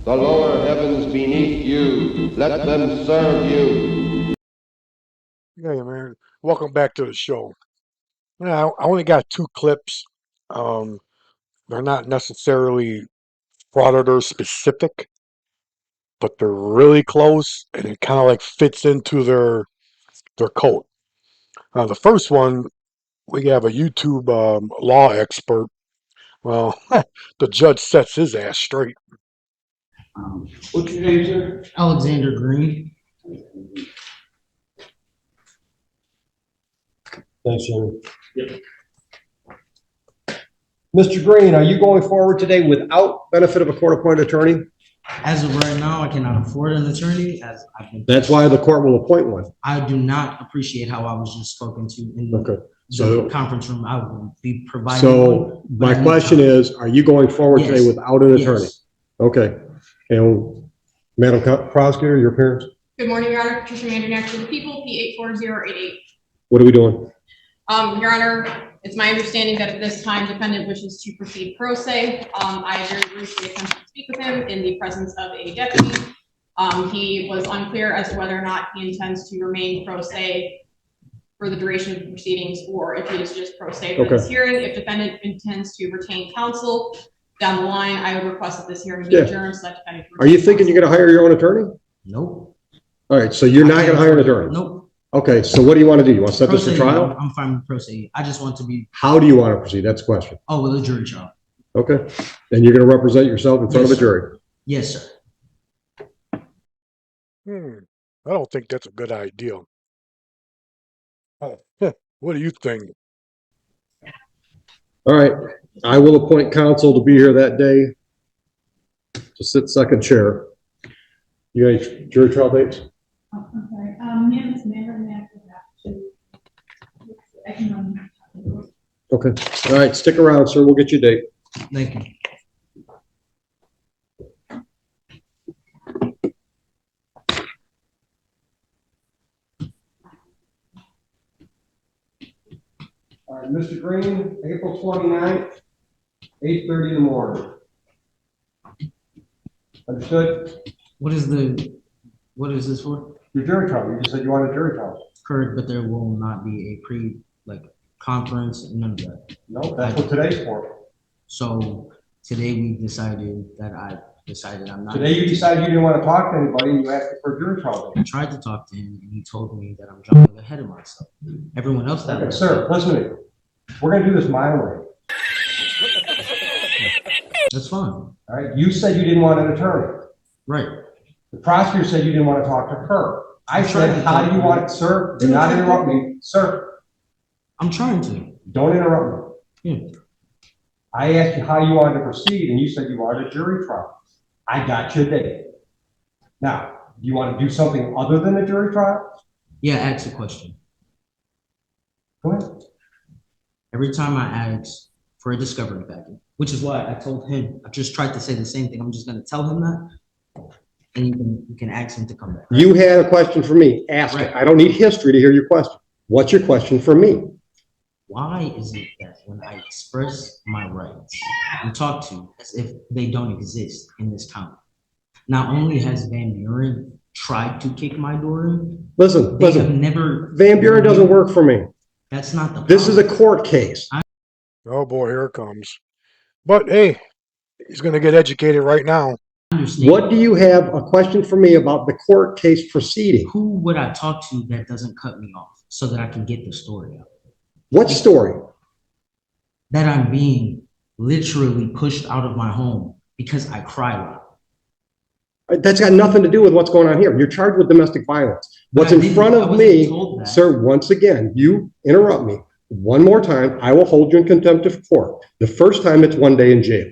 the lower heavens beneath you. Let them serve you. Yeah, man. Welcome back to the show. Yeah, I only got two clips. Um, they're not necessarily frauditor specific, but they're really close, and it kind of like fits into their code. The first one, we have a YouTube law expert. Well, the judge sets his ass straight. What's your name, sir? Alexander Green. Thanks, Jimmy. Yep. Mr. Green, are you going forward today without benefit of a court-appointed attorney? As of right now, I cannot afford an attorney. That's why the court will appoint one. I do not appreciate how I was just spoken to in the conference room. I will be providing. So my question is, are you going forward today without an attorney? Yes. Okay. And Madam Prosecutor, your appearance? Good morning, Your Honor. Patricia Mandernack for the people, P84088. What are we doing? Your Honor, it's my understanding that at this time, defendant wishes to proceed pro se. I very briefly attempted to speak with him in the presence of a deputy. He was unclear as to whether or not he intends to remain pro se for the duration of the proceedings, or if he is just pro se for this hearing. If defendant intends to retain counsel down the line, I would request that this hearing be adjourned. So that defendant are you thinking you're going to hire your own attorney? Nope. All right. So you're not going to hire an attorney? Nope. Okay. So what do you want to do? You want to set this to trial? I'm fine with pro se. I just want to be. How do you want to proceed? That's the question. Oh, with a jury trial. Okay. And you're going to represent yourself in front of a jury? Yes, sir. I don't think that's a good idea. What do you think? All right. I will appoint counsel to be here that day to sit second chair. You got any jury trial dates? Oh, I'm sorry. Ma'am, it's Mandernack to. Okay. All right. Stick around, sir. We'll get you a date. Thank you. All right, Mr. Green, April 29th, 8:30 in the morning. Understood? What is this for? Your jury trial. You just said you wanted a jury trial. Correct, but there will not be a conference, none of that. No, that's what today's for. So today we decided that I'm not. Today you decided you didn't want to talk to anybody and you asked for a jury trial. I tried to talk to him and he told me that I'm jumping ahead of myself. Everyone else that Sir, listen to me. We're going to do this my way. That's fine. All right. You said you didn't want an attorney. Right. The prosecutor said you didn't want to talk to her. I said, how do you want it, sir? Do not interrupt me. Sir. I'm trying to. Don't interrupt me. Yeah. I asked you how you wanted to proceed, and you said you wanted a jury trial. I got you a date. Now, do you want to do something other than a jury trial? Yeah, ask a question. Go ahead. Every time I ask for a discovery packet, which is why I told him, I just tried to say the same thing. I'm just going to tell him that, and you can ask him to come back. Right? You had a question for me. Ask it. I don't need history to hear your question. What's your question for me? Why is it that when I express my rights, I'm talked to as if they don't exist in this county? Not only has Van Buren tried to kick my door in, listen. Never. Van Buren doesn't work for me. That's not the problem. This is a court case. Oh boy, here it comes. But hey, he's going to get educated right now. What do you have a question for me about the court case proceeding? Who would I talk to that doesn't cut me off so that I can get the story out? What story? That I'm being literally pushed out of my home because I cry loud. That's got nothing to do with what's going on here. You're charged with domestic violence. What's in front of me, sir, once again, you interrupt me one more time, I will hold you in contempt of court. The first time it's 1 day in jail.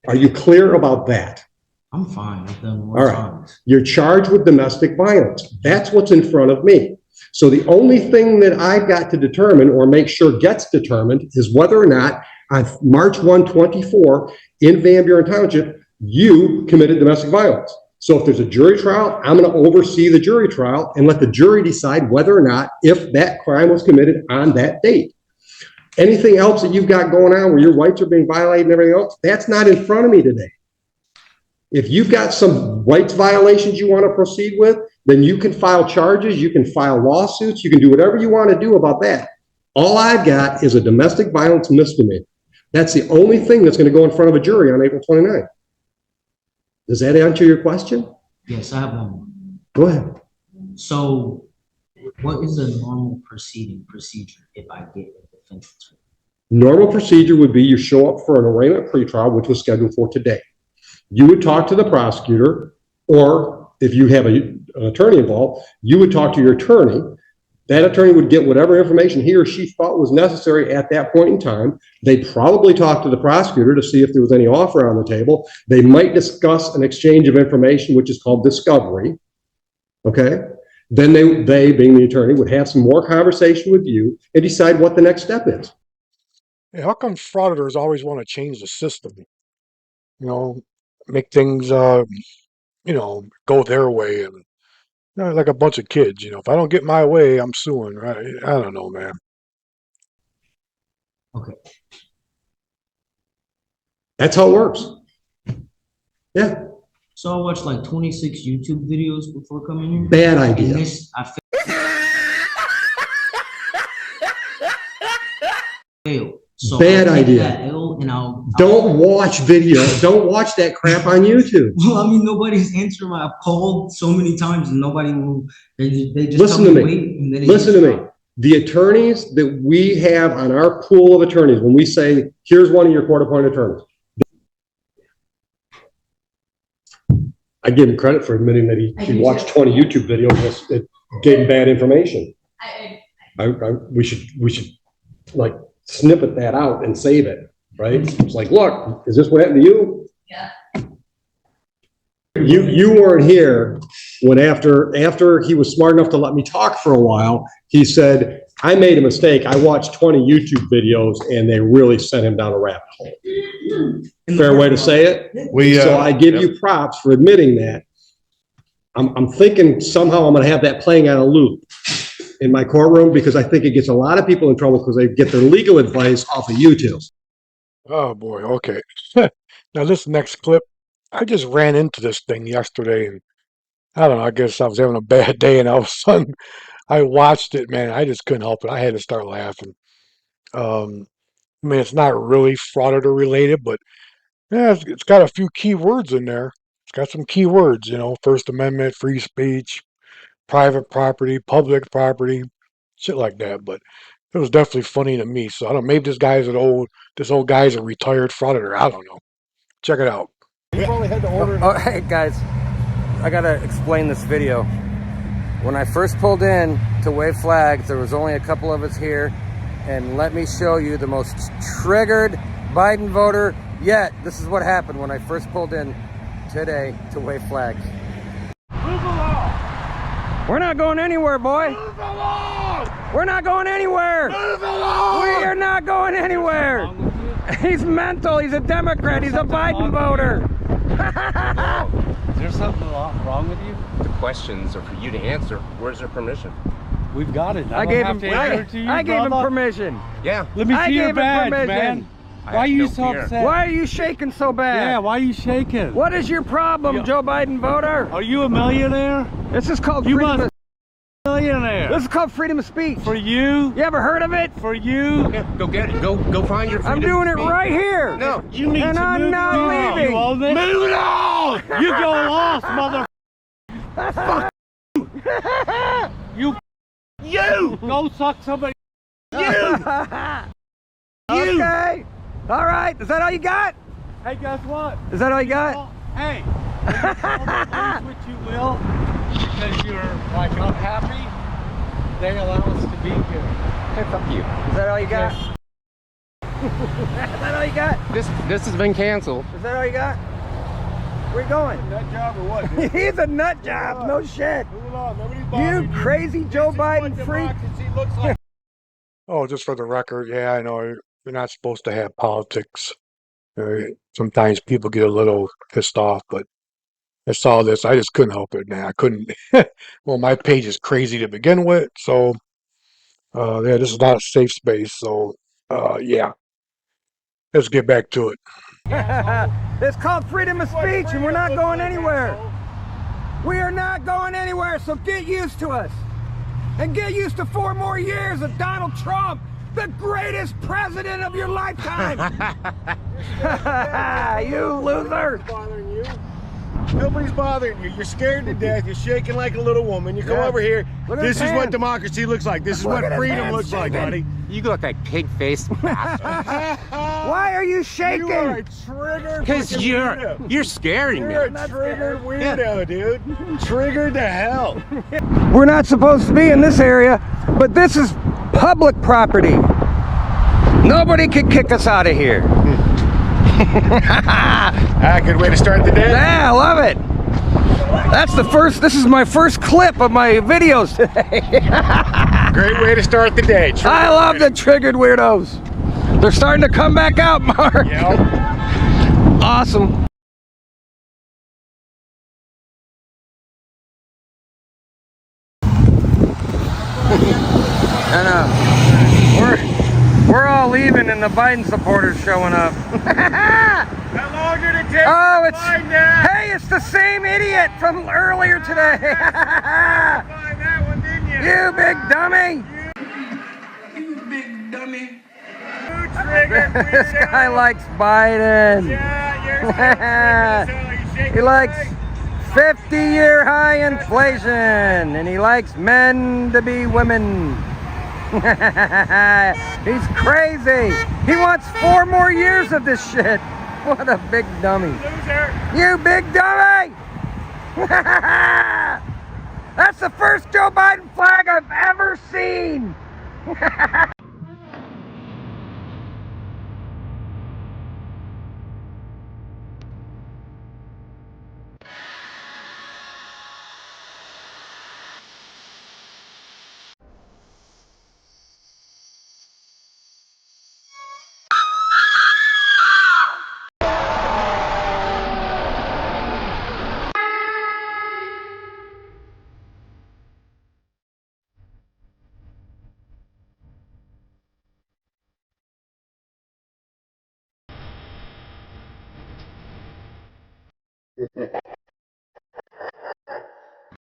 Are you clear about that? I'm fine. I've done more times. You're charged with domestic violence. That's what's in front of me. So the only thing that I've got to determine or make sure gets determined is whether or not on March 1, 24 in Van Buren Township, you committed domestic violence. So if there's a jury trial, I'm going to oversee the jury trial and let the jury decide whether or not if that crime was committed on that date. Anything else that you've got going on where your rights are being violated and everything else, that's not in front of me today. If you've got some rights violations you want to proceed with, then you can file charges, you can file lawsuits, you can do whatever you want to do about that. All I've got is a domestic violence misdemeanor. That's the only thing that's going to go in front of a jury on April 29th. Does that answer your question? Yes, I have one more. Go ahead. So what is the normal procedure if I get a defense attorney? Normal procedure would be you show up for an arraignment pretrial, which was scheduled for today. You would talk to the prosecutor, or if you have an attorney involved, you would talk to your attorney. That attorney would get whatever information he or she thought was necessary at that point in time. They'd probably talk to the prosecutor to see if there was any offer on the table. They might discuss an exchange of information, which is called discovery. Okay? Then they, being the attorney, would have some more conversation with you and decide what the next step is. Hey, how come frauditors always want to change the system? You know, make things, go their way, and like a bunch of kids. If I don't get my way, I'm suing. Right? I don't know, man. Okay. That's how it works. Yeah. So I watched like 26 YouTube videos before coming here. Bad And idea. this, I failed. So Bad I'll take idea. that L and Don't watch video. Don't watch that crap on YouTube. Well, I mean, nobody's answering my. I've called so many times and nobody will. They just Listen tell to me me. wait, and then Listen to me. The attorneys that we have on our pool of attorneys, when we say, here's one of your court-appointed attorneys, I give him credit for admitting that he watched 20 YouTube videos that gave him bad information. We should like snippet that out and save it, right? It's like, look, is this what happened to you? Yeah. You weren't here when after he was smart enough to let me talk for a while, he said, I made a mistake. I watched 20 YouTube videos and they really sent him down a rabbit hole. Fair way to say it? So I give you props for admitting that. I'm thinking somehow I'm going to have that playing on a loop in my courtroom because I think it gets a lot of people in trouble because they get their legal advice off of YouTube. Oh boy. Okay. Now this next clip, I just ran into this thing yesterday, and I don't know. I guess I was having a bad day, and all of a sudden I watched it. Man, I just couldn't help it. I had to start laughing. I mean, it's not really frauditor related, but yeah, it's got a few key words in there. It's got some key words, First Amendment, free speech, private property, public property, shit like that. But it was definitely funny to me. So I don't know, maybe this old guy's a retired frauditor. I don't know. Check it out. You probably had to order. Oh, hey guys, I gotta explain this video. When I first pulled in to wave flags, there was only a couple of us here, and let me show you the most triggered Biden voter yet. This is what happened when I first pulled in today to wave flags. Move along! We're not going anywhere, boy. Move along! We're not going anywhere. Move along! We are not going anywhere. He's mental. He's a Democrat. He's a Biden voter. Is there something wrong with you? The questions are for you to answer. Where's their permission? We've got it. I gave him permission. Yeah. Let me see your badge, man. Why are you so upset? Why are you shaking so bad? Yeah, why are you shaking? What is your problem, Joe Biden voter? Are you a millionaire? This is called You freedom. must be a millionaire. This is called freedom of speech. For you? You ever heard of it? For you? Yeah, go get it. Go find your freedom. I'm doing it to speak. right here. No. You need And to I'm move not along. leaving. You own it? Move it on! You go lost, mother. You. You! Go suck somebody. You! Okay. All right. Is that all you got? Hey, guess what? Is that all you got? Hey, when you call the police, which you will, because you're like unhappy, they allow us to be here. It's up to you. Is that all you got? Is that all you got? This has been canceled. Is that all you got? Where you going? Nut job or what? Dude? He's a nut job. No shit. Move along. Nobody's You bothering crazy Joe This is what Biden freak. democracy looks like. Oh, just for the record, yeah, I know you're not supposed to have politics. Sometimes people get a little pissed off, but I saw this. I just couldn't help it, man. I couldn't. Well, my page is crazy to begin with, so yeah, this is not a safe space. So yeah, let's get back to it. It's called freedom of speech, and we're not going anywhere. We are not going anywhere, so get used to us. And get used to 4 more years of Donald Trump, the greatest president of your lifetime. You loser. Nobody's bothering you. You're scared to death. You're shaking like a little woman. You come over here. This is what democracy looks like. This is what freedom looks like, buddy. You look like pig-faced bastard. Why are you shaking? You are a triggered Because you're scaring me. You're a triggered weirdo, dude. Triggered to hell. We're not supposed to be in this area, but this is public property. Nobody can kick us out of here. Good way to start the day. Yeah, I love it. This is my first clip of my videos today. Great way to start the day. I love the triggered weirdos. They're starting to come back out, Mark. Yep. Awesome. And we're all leaving and the Biden supporters showing up. How long did it take? Oh, hey, it's the same idiot from earlier today. Find that one, didn't you? You big dummy. You big dummy. You triggered weirdo. This guy likes Biden. Yeah, you're He likes 50-year high inflation, and he likes men to be women. He's crazy. He wants 4 more years of this shit. What a big dummy. Loser. You big dummy! That's the first Joe Biden flag I've ever seen.